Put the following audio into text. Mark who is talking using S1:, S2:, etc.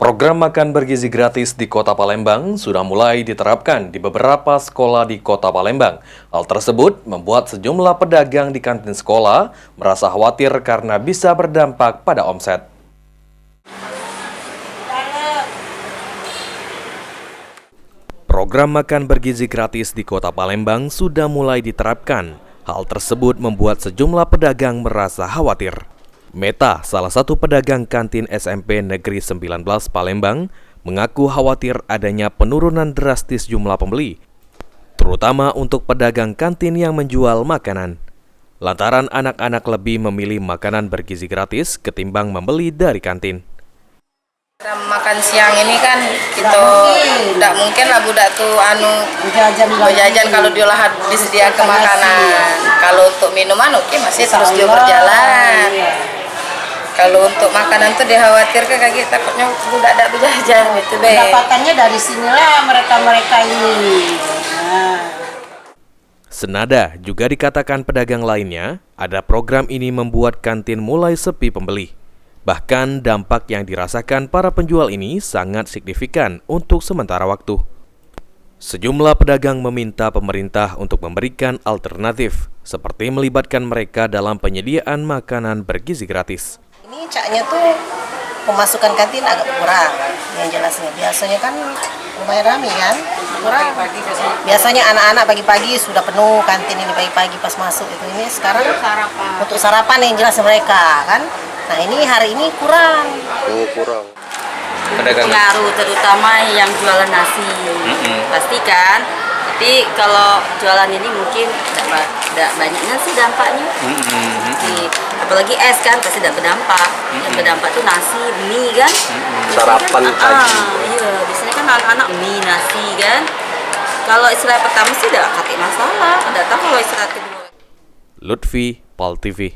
S1: Program makan bergizi gratis di Kota Palembang sudah mulai diterapkan di beberapa sekolah di Kota Palembang. Hal tersebut membuat sejumlah pedagang di kantin sekolah merasa khawatir karena bisa berdampak pada omset. Program makan bergizi gratis di Kota Palembang sudah mulai diterapkan. Hal tersebut membuat sejumlah pedagang merasa khawatir. Meta, salah satu pedagang kantin SMP Negeri 19 Palembang, mengaku khawatir adanya penurunan drastis jumlah pembeli, terutama untuk pedagang kantin yang menjual makanan. Lantaran anak-anak lebih memilih makanan bergizi gratis ketimbang membeli dari kantin.
S2: Makan siang ini kan kita tidak mungkin lah budak tuh jajan kalau diolah disediakan makanan. Kalau untuk minuman oke masih terus dia berjalan. Kalau untuk makanan tuh dikhawatirkan kayak takutnya budak tidak berjajan gitu deh.
S3: Pendapatannya dari sinilah mereka ini.
S1: Senada juga dikatakan pedagang lainnya, ada program ini membuat kantin mulai sepi pembeli. Bahkan dampak yang dirasakan para penjual ini sangat signifikan untuk sementara waktu. Sejumlah pedagang meminta pemerintah untuk memberikan alternatif, seperti melibatkan mereka dalam penyediaan makanan bergizi gratis.
S3: Ini caknya tuh pemasukan kantin agak kurang, yang jelasnya. Biasanya kan lumayan ramai kan, kurang. Biasanya anak-anak pagi-pagi sudah penuh kantin ini pagi-pagi pas masuk itu. Ini sekarang untuk sarapan yang jelas mereka kan. Nah ini hari ini kurang.
S1: Kurang.
S4: Pengaruh terutama yang jualan nasi, pasti kan. Tapi kalau jualan ini mungkin tidak banyaknya sih dampaknya. Apalagi es kan pasti tidak berdampak. Yang berdampak tuh nasi, mie kan.
S1: Sarapan pagi.
S4: Iya, biasanya kan anak-anak mie, nasi kan. Kalau istirahat pertama sih tidak masalah. Tidak tahu kalau istirahat kedua.
S1: Lutfi, Pal TV.